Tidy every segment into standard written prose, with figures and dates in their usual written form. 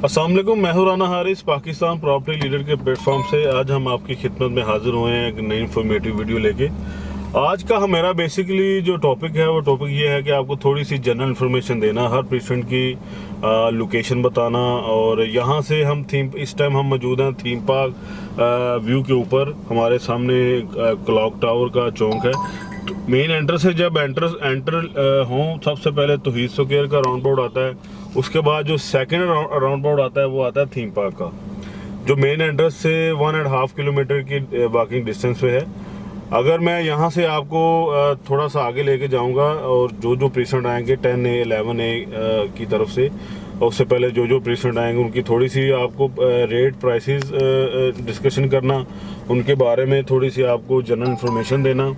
अस्सलाम वालेकुम, मैं हूं राना हारिस, पाकिस्तान प्रॉपर्टी लीडर के प्लेटफॉर्म से आज हम आपकी खिदमत में हाजिर हुए हैं एक नई इन्फॉर्मेटिव वीडियो लेके। आज का हमारा बेसिकली जो टॉपिक है वो टॉपिक ये है कि आपको थोड़ी सी जनरल इन्फॉर्मेशन देना, हर पेशेंट की लोकेशन बताना। और यहाँ से हम इस टाइम हम मौजूद हैं थीम पार्क व्यू के ऊपर। हमारे सामने क्लॉक टावर का चौक है, मेन एंट्रेंस से जब एंटर हों सबसे पहले तौहीद स्क्वायर का राउंड अबाउट आता है। उसके बाद जो सेकंड राउंड अबाउट आता है वो आता है थीम पार्क का, जो मेन एंट्रेंस से 1.5 किलोमीटर की वॉकिंग डिस्टेंस पे है। अगर मैं यहाँ से आपको थोड़ा सा आगे लेके जाऊँगा और जो पेशेंट आएंगे 10A 11A की तरफ से, और उससे पहले जो पेशेंट आएंगे उनकी थोड़ी सी आपको रेट प्राइसेस डिस्कशन करना, उनके बारे में थोड़ी सी आपको जनरल इन्फॉर्मेशन देना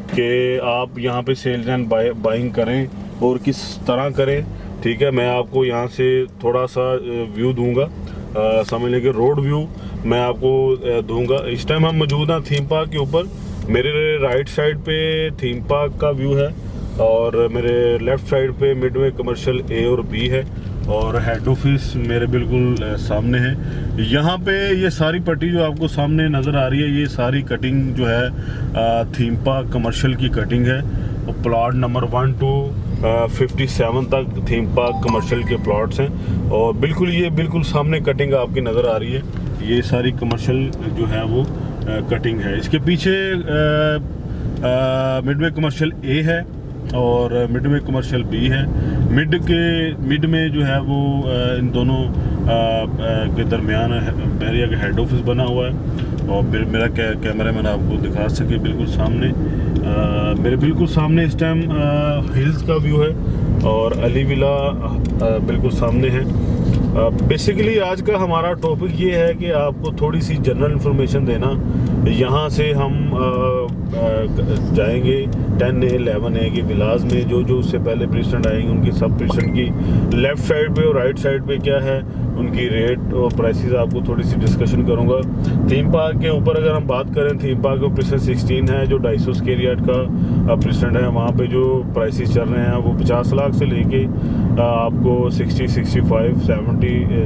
कि आप यहाँ पे सेल्स एंड बाइंग करें और किस तरह करें। ठीक है, मैं आपको यहाँ से थोड़ा सा व्यू दूंगा, समझ लें कि रोड व्यू मैं आपको दूंगा। इस टाइम हम मौजूद हैं थीम पार्क के ऊपर। मेरे राइट साइड पे थीम पार्क का व्यू है और मेरे लेफ़्ट साइड पे मिडवे कमर्शियल A और B है, और हेड ऑफिस मेरे बिल्कुल सामने है। यहाँ पे ये सारी पट्टी जो आपको सामने नज़र आ रही है, ये सारी कटिंग जो है थीम पार्क कमर्शियल की कटिंग है। और प्लॉट नंबर 1 to 57 तक थीम पार्क कमर्शियल के प्लॉट्स हैं, और बिल्कुल सामने कटिंग आपकी नज़र आ रही है। ये सारी कमर्शियल जो है वो कटिंग है। इसके पीछे मिडवे कमर्शियल A है और मिडवे कमर्शियल B है। मिड में जो है वो इन दोनों के दरमियान बैरिया का हेड ऑफिस बना हुआ है। और मेरा कैमरा मैंने आपको दिखा सके बिल्कुल सामने, मेरे बिल्कुल सामने इस टाइम हिल्स का व्यू है और अली विला बिल्कुल सामने है। बेसिकली आज का हमारा टॉपिक ये है कि आपको थोड़ी सी जनरल इन्फॉर्मेशन देना। यहाँ से हम जाएंगे 10A 11A के विलाज में, जो उससे पहले पेशेंट आएंगे उनकी सब पेशेंट की लेफ़्ट साइड पे और राइट साइड पे क्या है उनकी रेट और प्राइसेस आपको थोड़ी सी डिस्कशन करूँगा। थीम पार्क के ऊपर अगर हम बात करें, थीम पार्क में पेशेंट 16 है जो 250 स्क्वायर यार्ड का पेशेंट है। वहाँ पे जो प्राइसेस चल रहे हैं वो 50 लाख से लेके आपको 60, 65, 70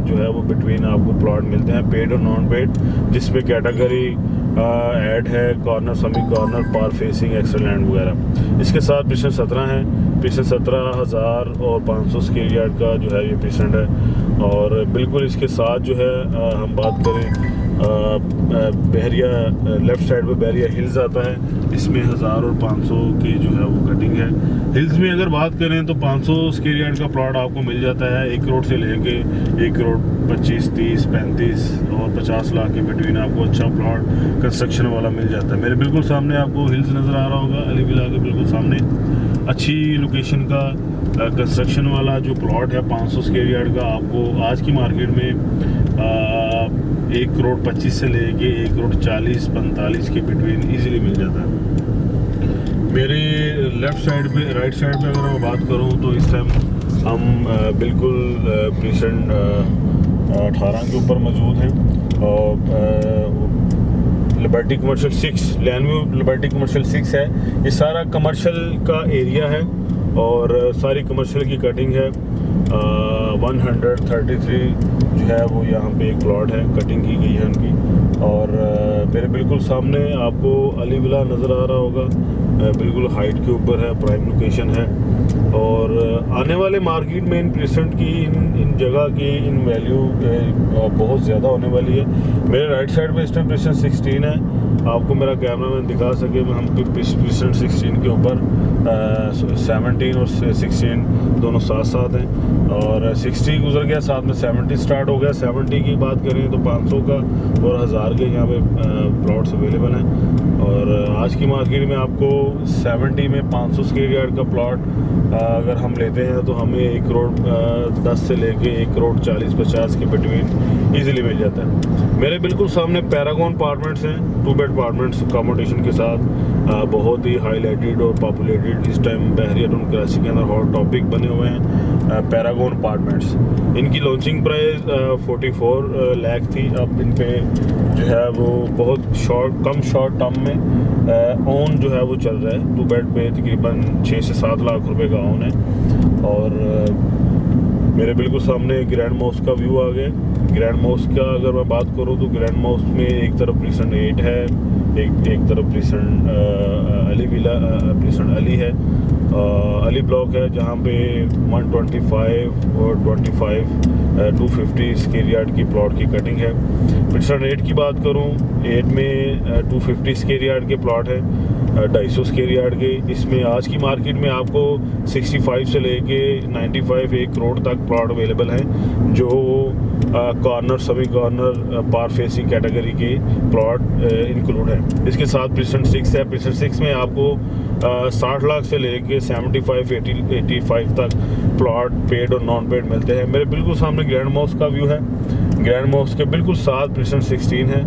जो है वो बिटवीन आपको प्लॉट मिलते हैं, पेड और नॉन पेड, जिसमें कैटेगरी ऐड है, कॉर्नर, सेमी कॉर्नर, पार फेसिंग, एक्स्ट्रा लैंड वगैरह। इसके साथ पेशेंट 17 है, पेशेंट 17,500 स्क्वायर यार्ड का जो है ये पेशेंट है। और बिल्कुल इसके साथ जो है हम बात करें बहरिया, लेफ़्ट साइड पे बहरिया हिल्स आता है, इसमें 1000 और 500 की जो है वो कटिंग है। हिल्स में अगर बात करें तो 500 स्क्वायर यार्ड का प्लॉट आपको मिल जाता है 1 करोड़ से लेके 1 करोड़ 25, 30, 35 और 50 लाख के बिटवीन आपको अच्छा प्लॉट कंस्ट्रक्शन वाला मिल जाता है। मेरे बिल्कुल सामने आपको हिल्स नज़र आ रहा होगा, अली विला के बिल्कुल सामने अच्छी लोकेशन का कंस्ट्रक्शन वाला जो प्लॉट है 500 स्क्वायर यार्ड का, आपको आज की मार्केट में 1 करोड़ 25 से लेके 1 करोड़ 40, 45 के बिटवीन इजीली मिल जाता है। मेरे लेफ़्ट साइड पे, राइट साइड पे अगर मैं बात करूं तो इस टाइम हम बिल्कुल पेशेंट 18 के ऊपर मौजूद हैं और लिबर्टी कमर्शियल 6, लैंडव्यू लिबर्टी कमर्शियल 6 है। ये सारा कमर्शियल का एरिया है और सारी कमर्शियल की कटिंग है। 133 जो है वो यहाँ पे एक प्लॉट है, कटिंग की गई है उनकी। और मेरे बिल्कुल सामने आपको अली विला नज़र आ रहा होगा, बिल्कुल हाइट के ऊपर है, प्राइम लोकेशन है। और आने वाले मार्केट में इन पेशेंट की इन जगह की इन वैल्यू बहुत ज़्यादा होने वाली है। मेरे राइट साइड पे इस टाइम पेशेंट 16 है, आपको मेरा कैमरा मैन दिखा सके, हम पेशेंट 16 के ऊपर 17 और 16 दोनों साथ हैं। और 60 गुजर गया, साथ में 70 स्टार्ट हो गया। 70 की बात करें तो 500 का और 1000 के यहाँ पे प्लॉट्स अवेलेबल हैं। और आज की मार्केट में आपको 70 में 500 स्क्वायर यार्ड का प्लॉट अगर हम लेते हैं तो हमें 1 करोड़ 10 से लेके 1 करोड़ 40-50 के बिटवीन इजीली मिल जाता है। मेरे बिल्कुल सामने पैरागॉन अपार्टमेंट्स हैं, 2 बेड अपार्टमेंट्स अकोमोडेशन के साथ, बहुत ही हाईलाइटेड और पॉपुलेटेड इस टाइम बहरिया टाउन कराची के अंदर हॉट टॉपिक बने हुए हैं पैरागॉन अपार्टमेंट्स। इनकी लॉन्चिंग प्राइस 44 लाख थी। अब इन पे जो है वो बहुत कम शॉर्ट टर्म में ओन जो है वो चल रहा है। 2 बेड पे तकरीबन 6 से 7 लाख रुपए का ओन है। और मेरे बिल्कुल सामने ग्रैंड मॉस्क का व्यू आ गया। ग्रैंड मॉस्क का अगर मैं बात करूं तो ग्रैंड मॉस्क में एक तरफ प्रिसन 8 है, एक तरफ precision Ali villa, precision Ali है, अली ब्लॉक है, जहां पे 125 और 250 स्क्वायर यार्ड की प्लॉट की कटिंग है। प्रिसन 8 की बात करूं, 8 में 250 स्क्वायर यार्ड के प्लॉट है, 250 स्क्वायर यार्ड के। इसमें आज की मार्केट में आपको 65 से लेके 95 1 करोड़ तक प्लॉट अवेलेबल हैं, जो कॉर्नर, सेमी कॉर्नर, पार फेसिंग कैटेगरी के प्लॉट इंक्लूड है। इसके साथ प्रिसन 6 है। प्रिसन 6 में आपको 60 लाख से लेके 75-85 तक प्लॉट पेड और नॉन पेड मिलते हैं। मेरे बिल्कुल सामने ग्रैंड मॉस्क का व्यू है। ग्रैंड मॉस्क के बिल्कुल साथ प्रिसन 16 है,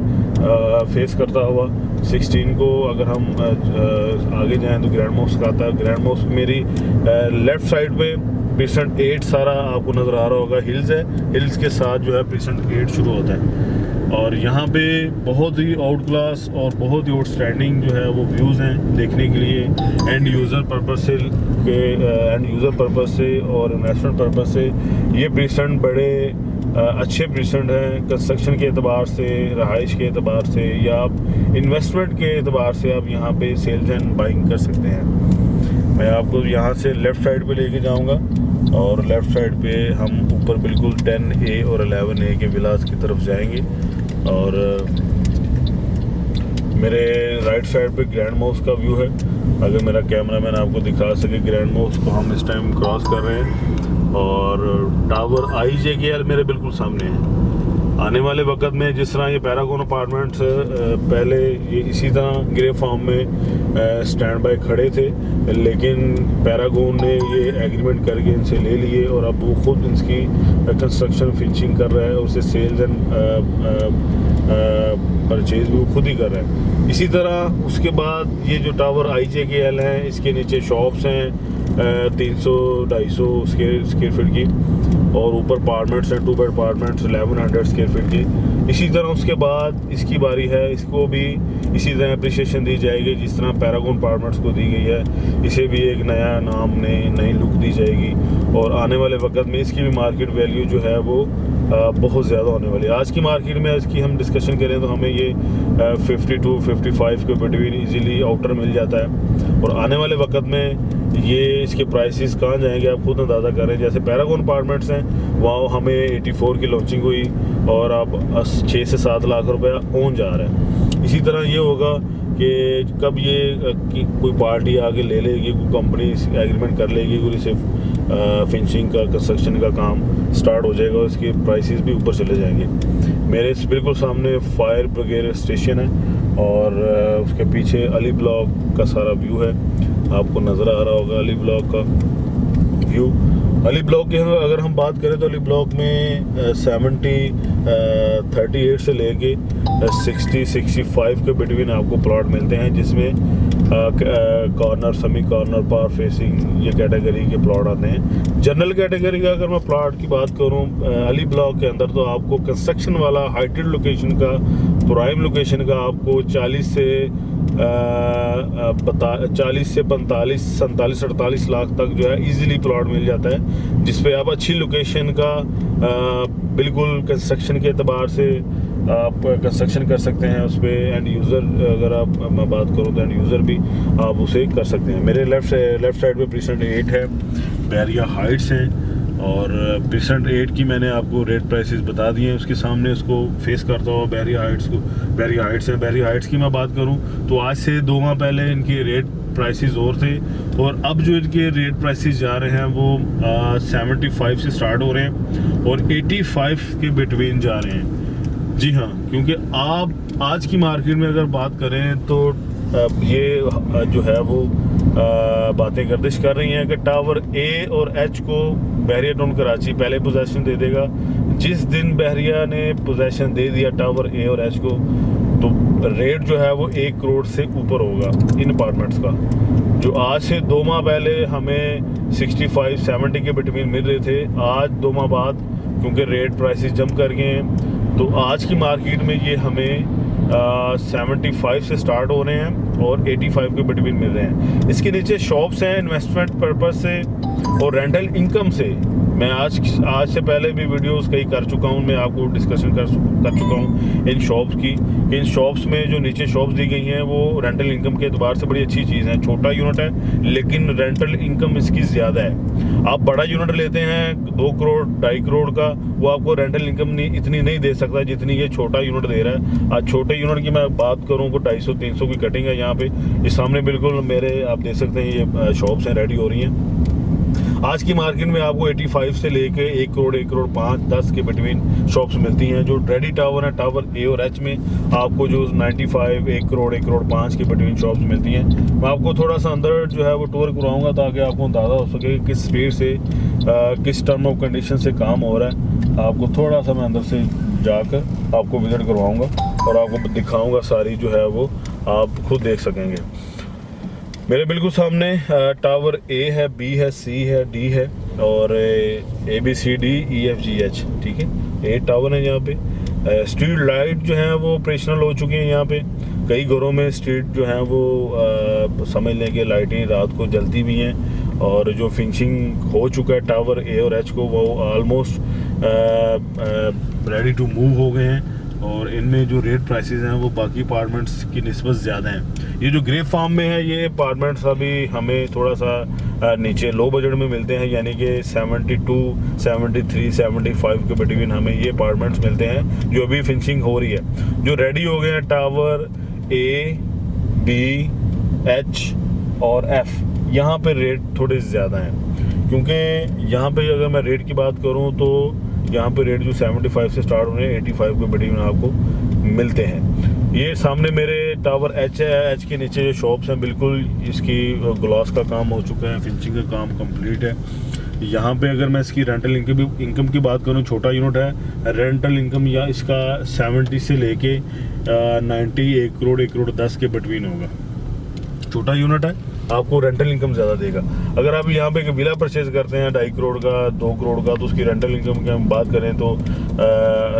फेस करता हुआ। 16 को अगर हम आगे जाएं तो ग्रैंड मॉस्क आता है। ग्रैंड मॉस्क मेरी लेफ्ट साइड पे प्रिसन 8 सारा आपको नज़र आ रहा होगा, हिल्स है। हिल्स के साथ जो है प्रिसन 8 शुरू होता है, और यहाँ पे बहुत ही आउट क्लास और बहुत ही आउटस्टैंडिंग जो है वो व्यूज़ हैं देखने के लिए। एंड यूज़र पर्पस से और इन्वेस्टमेंट पर्पस से ये प्रिसन बड़े अच्छे प्रिसेंट हैं। कंस्ट्रक्शन के एतबार से, रहाइश के एतबार से, या आप इन्वेस्टमेंट के एतबार से आप यहाँ पे सेल्स एंड बाइंग कर सकते हैं। मैं आपको यहाँ से लेफ़्ट साइड पे लेके जाऊँगा, और लेफ़्ट साइड पे हम ऊपर बिल्कुल 10A और 11A के विलास की तरफ जाएंगे, और मेरे राइट साइड पे ग्रैंड मॉस्क का व्यू है। अगर मेरा कैमरामैन आपको दिखा सके, ग्रैंड मॉस्क को हम इस टाइम क्रॉस कर रहे हैं, और टावर IJKL मेरे बिल्कुल सामने है। आने वाले वक्त में जिस तरह ये पैरागॉन अपार्टमेंट्स पहले ये इसी तरह ग्रे फार्म में स्टैंड बाय खड़े थे, लेकिन पैरागॉन ने ये एग्रीमेंट करके इनसे ले लिए, और अब वो खुद इसकी कंस्ट्रक्शन फिनिशिंग कर रहा है, और उसे सेल्स एंड परचेज भी वो खुद ही कर रहा है। इसी तरह उसके बाद ये जो टावर IJKL है, इसके नीचे शॉप्स हैं 300-250 स्क्वायर फीट की, और ऊपर अपार्टमेंट्स हैं, 2 बेड अपार्टमेंट्स 1100 स्क्वायर फीट की। इसी तरह उसके बाद इसकी बारी है, इसको भी इसी तरह अप्रिशिएशन दी जाएगी जिस तरह पैरागॉन अपार्टमेंट्स को दी गई है। इसे भी एक नया नाम, नई लुक दी जाएगी, और आने वाले वक्त में इसकी भी मार्केट वैल्यू जो है वो बहुत ज़्यादा होने वाली है। आज की मार्केट में इसकी हम डिस्कशन करें तो हमें ये 52-55 के बिटवीन इजीली आउटर मिल जाता है, और आने वाले वक्त में ये इसके प्राइसेस कहाँ जाएंगे आप खुद अंदाज़ा करें। जैसे पैरागॉन अपार्टमेंट्स हैं, वहाँ हमें 84 की लॉन्चिंग हुई, और अब 6 से 7 लाख रुपया ओन जा रहा है। इसी तरह ये होगा कि कब ये कि कोई पार्टी आगे ले लेगी, कोई कंपनी एग्रीमेंट कर लेगी, कोई सिर्फ फिनिशिंग का, कंस्ट्रक्शन का काम स्टार्ट हो जाएगा, और इसके प्राइसेस भी ऊपर चले जाएंगे। मेरे बिल्कुल सामने फायर ब्रिगेड स्टेशन है, और उसके पीछे अली ब्लॉक का सारा व्यू है, आपको नज़र आ रहा होगा अली ब्लॉक का व्यू। अली ब्लॉक की अगर हम बात करें तो अली ब्लॉक में 38 से लेके 60-65 के बिटवीन आपको प्लॉट मिलते हैं, जिसमें कॉर्नर, सेमी कॉर्नर, पार फेसिंग ये कैटेगरी के प्लॉट आते हैं। जनरल कैटेगरी का अगर मैं प्लॉट की बात करूं अली ब्लॉक के अंदर, तो आपको कंस्ट्रक्शन वाला हाइटेड लोकेशन का, प्राइम लोकेशन का आपको 40 से 47-48 लाख तक जो है इजीली प्लॉट मिल जाता है, जिसपे आप अच्छी लोकेशन का बिल्कुल कंस्ट्रक्शन के एतबार से आप कंस्ट्रक्शन कर सकते हैं उस पर। एंड यूज़र अगर मैं बात करूँ तो एंड यूज़र भी आप उसे कर सकते हैं। मेरे लेफ़्ट साइड पे प्रिसेंट 8 है, बैरिया हाइट्स हैं, और प्रिसेंट 8 की मैंने आपको रेट प्राइसेस बता दिए हैं। उसके सामने उसको फेस करता हुआ बैरिया हाइट्स हैं। बैरिया हाइट्स की मैं बात करूं तो आज से 2 माह पहले इनके रेट प्राइसेस और थे, और अब जो इनके रेट प्राइसेस जा रहे हैं वो 75 से स्टार्ट हो रहे हैं और 85 के बिटवीन जा रहे हैं। जी हाँ, क्योंकि आप आज की मार्केट में अगर बात करें तो ये जो है वो बातें गर्दिश कर रही हैं कि टावर A और H को बहरिया टाउन कराची पहले पोजेसन दे देगा। जिस दिन बहरिया ने पोजेसन दे दिया टावर A और H को, तो रेट जो है वो 1 करोड़ से ऊपर होगा इन अपार्टमेंट्स का। जो आज से 2 माह पहले हमें 65-70 के बिटवीन मिल रहे थे, आज 2 माह बाद क्योंकि रेट प्राइसेस जंप कर गए हैं, तो आज की मार्केट में ये हमें 75 से स्टार्ट हो रहे हैं और 85 के बिटवीन मिल रहे हैं। इसके नीचे शॉप्स हैं इन्वेस्टमेंट पर्पस से और रेंटल इनकम से मैं आज से पहले भी वीडियोस कई कर चुका हूँ, मैं आपको डिस्कशन कर चुका हूँ इन शॉप्स की, कि इन शॉप्स में जो नीचे शॉप्स दी गई हैं वो रेंटल इनकम के एतबार से बड़ी अच्छी चीज़ है। छोटा यूनिट है लेकिन रेंटल इनकम इसकी ज़्यादा है। आप बड़ा यूनिट लेते हैं 2 करोड़ 2.5 करोड़ का, वो आपको रेंटल इनकम इतनी नहीं दे सकता जितनी ये छोटा यूनिट दे रहा है। आज छोटे यूनिट की मैं बात करूँ तो 250-300 की कटिंग है यहाँ पे। इस सामने बिल्कुल मेरे आप देख सकते हैं ये शॉप्स हैं, रेडी हो रही हैं। आज की मार्केट में आपको 85 से लेके 1 करोड़ 1 करोड़ 5 10 के बिटवीन शॉप्स मिलती हैं। जो रेडी टावर है, टावर ए और एच में आपको जो 95 1 करोड़ 1 करोड़ 5 के बिटवीन शॉप्स मिलती हैं। मैं आपको थोड़ा सा अंदर जो है वो टूर करवाऊंगा ताकि आपको अंदाज़ा हो सके किस स्पीड से किस टर्म ऑफ कंडीशन से काम हो रहा है। आपको थोड़ा सा मैं अंदर से जाकर आपको विजिट करवाऊँगा और आपको दिखाऊँगा सारी जो है वो आप खुद देख सकेंगे। मेरे बिल्कुल सामने टावर ए है, बी है, सी है, डी है और ABCDEFGH, ठीक है, 8 टावर है यहाँ पे। स्ट्रीट लाइट जो है वो ऑपरेशनल हो चुकी हैं यहाँ पे। कई घरों में स्ट्रीट जो है वो समझ लें कि लाइटें रात को जलती भी हैं और जो फिनिशिंग हो चुका है टावर ए और एच को वो ऑलमोस्ट रेडी टू मूव हो गए हैं और इनमें जो रेट प्राइसेस हैं वो बाकी अपार्टमेंट्स की निस्बत ज़्यादा हैं। ये जो ग्रे फार्म में है ये अपार्टमेंट्स अभी हमें थोड़ा सा नीचे लो बजट में मिलते हैं, यानी कि 72, 73, 75 के बिटवीन हमें ये अपार्टमेंट्स मिलते हैं जो अभी फिनिशिंग हो रही है। जो रेडी हो गए हैं टावर ए, बी, एच और एफ, यहाँ पे रेट थोड़े ज़्यादा हैं क्योंकि यहाँ पे अगर मैं रेट की बात करूँ तो यहाँ पे रेट जो 75 से स्टार्ट हो रहे हैं 85 के बिटवीन आपको मिलते हैं। ये सामने मेरे टावर एच है, एच के नीचे जो शॉप्स हैं बिल्कुल इसकी ग्लास का काम हो चुका है, फिनिशिंग का काम कंप्लीट है। यहाँ पे अगर मैं इसकी रेंटल इनकम की बात करूँ, छोटा यूनिट है, रेंटल इनकम या इसका 70 से लेके 90 1 करोड़ 1 करोड़ 10 के बिटवीन होगा। छोटा यूनिट है, आपको रेंटल इनकम ज़्यादा देगा। अगर आप यहाँ पे एक विला परचेज करते हैं 2.5 करोड़ का 2 करोड़ का, तो उसकी रेंटल इनकम की हम बात करें तो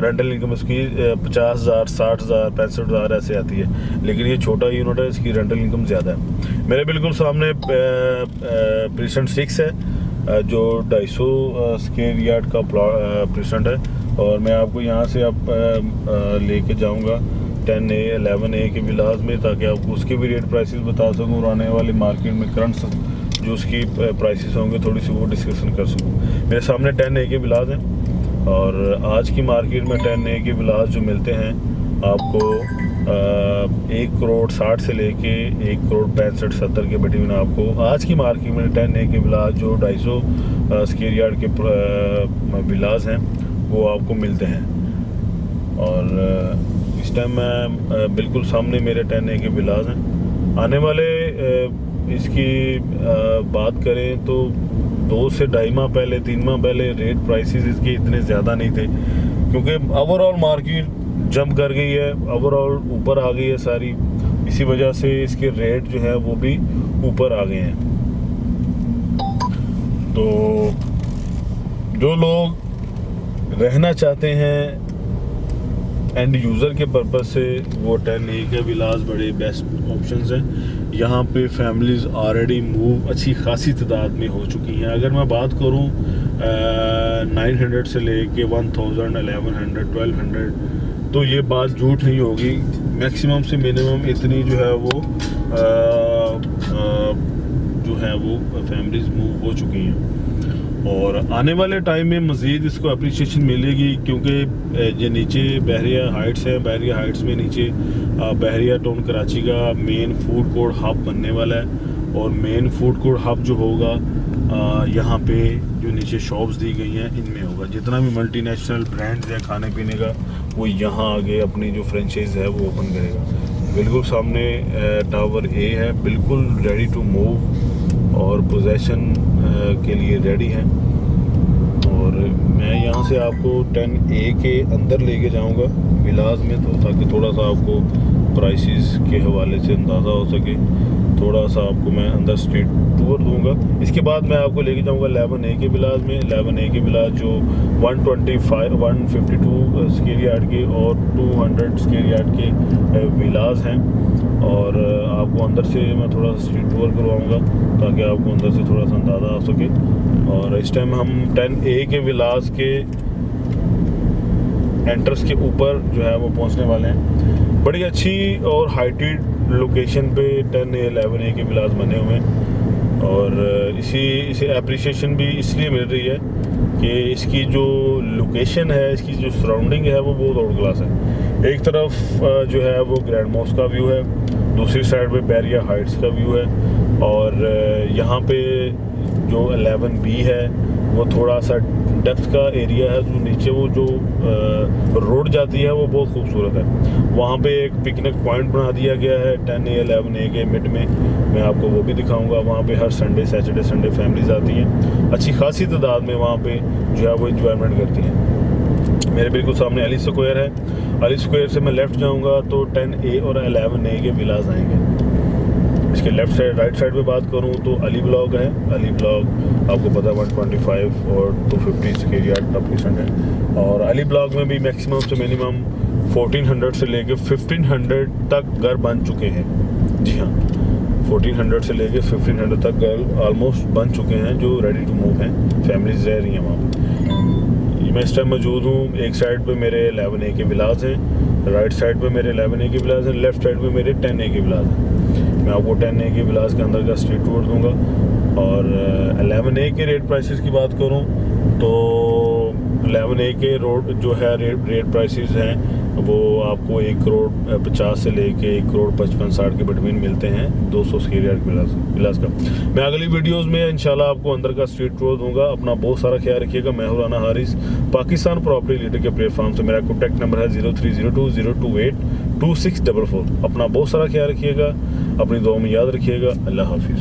रेंटल इनकम इसकी 50,000 60,000 65,000 ऐसे आती है। लेकिन ये छोटा यूनिट है, इसकी रेंटल इनकम ज़्यादा है। मेरे बिल्कुल सामने प्रीसेंट 6 है जो 250 स्क्वायर यार्ड का प्रीसेंट है और मैं आपको यहाँ से अब लेके जाऊँगा 10A 11A के विलास में ताकि आपको उसके भी रेट प्राइसेस बता सकूँ और आने वाली मार्केट में करंट जो उसकी प्राइसेस होंगे थोड़ी सी वो डिस्कशन कर सकूँ। मेरे सामने 10A के विलास हैं और आज की मार्केट में 10A के विलास जो मिलते हैं आपको 1 करोड़ 60 से लेके 1 करोड़ 65 70 के बिटवीन आपको आज की मार्केट में 10A के विलास जो 250 स्क्वायर यार्ड के विलास हैं वो आपको मिलते हैं। और इस टाइम मैं बिल्कुल सामने मेरे 10A के विलास हैं। आने वाले इसकी बात करें तो 2 से 2.5 माह पहले 3 माह पहले रेट प्राइसेस इसके इतने ज़्यादा नहीं थे क्योंकि ओवरऑल मार्केट जंप कर गई है, ओवरऑल ऊपर आ गई है सारी, इसी वजह से इसके रेट जो है वो भी ऊपर आ गए हैं। तो जो लोग रहना चाहते हैं एंड यूज़र के पर्पज़ से वो 10A के विलास बड़े बेस्ट ऑप्शंस हैं। यहाँ पे फैमिलीज़ ऑलरेडी मूव अच्छी खासी तादाद में हो चुकी हैं। अगर मैं बात करूँ 900 से लेके 1000 1100 1200 तो ये बात झूठ नहीं होगी, मैक्सिमम से मिनिमम इतनी जो है वो फैमिलीज़ मूव हो चुकी हैं और आने वाले टाइम में मज़ीद इसको अप्रिसिएशन मिलेगी क्योंकि ये नीचे बहरिया हाइट्स है, बहरिया हाइट्स में नीचे बहरिया टाउन कराची का मेन फूड कोर्ट हब बनने वाला है और मेन फूड कोर्ट हब जो होगा यहाँ पे जो नीचे शॉप्स दी गई हैं इनमें होगा। जितना भी मल्टीनेशनल ब्रांड्स है खाने पीने का वो यहाँ आगे अपनी जो फ्रेंचाइज है वो ओपन करेगा। बिल्कुल सामने टावर ए है, बिल्कुल रेडी टू मूव और पोजेशन के लिए रेडी हैं और मैं यहाँ से आपको 10A के अंदर लेके जाऊँगा विलास में तो ताकि थोड़ा सा आपको प्राइसेस के हवाले से अंदाज़ा हो सके। थोड़ा सा आपको मैं अंदर स्ट्रीट टूर दूंगा। इसके बाद मैं आपको लेके जाऊंगा 11A के विलास में। 11A के विलास जो 152 स्क्वायर यार्ड के और 200 स्क्वायर यार्ड के विलास हैं और आपको अंदर से मैं थोड़ा सा स्ट्रीट टूर करवाऊंगा ताकि आपको अंदर से थोड़ा सा अंदाज़ा आ सके। और इस टाइम हम 10A के विलास के एंट्रेंस के ऊपर जो है वो पहुंचने वाले हैं। बड़ी अच्छी और हाइटेड लोकेशन पे 10A 11A के विलास बने हुए हैं और इसे अप्रिसिएशन भी इसलिए मिल रही है कि इसकी जो लोकेशन है, इसकी जो सराउंडिंग है वो बहुत आउट क्लास है। एक तरफ जो है वो ग्रैंड मॉस्क का व्यू है, दूसरी साइड पे बैरिया हाइट्स का व्यू है और यहाँ पे जो 11B है वो थोड़ा सा डेप्थ का एरिया है, जो नीचे वो जो रोड जाती है वो बहुत खूबसूरत है। वहाँ पे एक पिकनिक पॉइंट बना दिया गया है 10A 11A के मिड में, मैं आपको वो भी दिखाऊंगा। वहाँ पे हर संडे सैटरडे संडे फैमिलीज आती हैं, अच्छी खासी तादाद में वहाँ पे जो है वो इंजॉयमेंट करती हैं। मेरे बिल्कुल सामने अली स्क्वायर है, अली स्क्वायर से मैं लेफ़्ट जाऊँगा तो 10A और 11A के विलास आएंगे। इसके लेफ्ट साइड राइट साइड पे बात करूं तो अली ब्लॉक है। अली ब्लॉक आपको पता है 125 और 250 स्क्वायर यार्ड टॉप किचन है और अली ब्लॉक में भी मैक्सिमम से मिनिमम 1400 से लेके 1500 तक घर बन चुके हैं। जी हाँ, 1400 से लेके 1500 तक घर ऑलमोस्ट बन चुके हैं जो रेडी टू मूव हैं, फैमिलीज रह रही हैं वहाँ पर। मैं इस टाइम मौजूद हूँ, एक साइड पे मेरे 11A के विलास हैं, राइट साइड पे मेरे 11A के विलास हैं, लेफ्ट साइड पे मेरे 10A के विलास हैं। मैं आपको 10A के विलास के अंदर का स्ट्रीट टूर दूंगा और 11A के रेट प्राइसेस की बात करूं तो 11A के रोड जो है रेट प्राइसेस हैं वो आपको 1,50,00,000 से लेके 1,55,60,000 के बिटवीन मिलते हैं 200 स्क्वायर यार्ड विलास का। मैं अगली वीडियोस में इंशाल्लाह आपको अंदर का स्ट्रीट टूर दूंगा। अपना बहुत सारा ख्याल रखिएगा। मैं हूं राना हारिस, पाकिस्तान प्रॉपर्टी लीडर के प्लेटफॉर्म से। मेरा कॉन्टैक्ट नंबर है 0302028264। अपना बहुत सारा ख्याल रखिएगा, अपनी दुआ में याद रखिएगा। अल्लाह हाफिज़।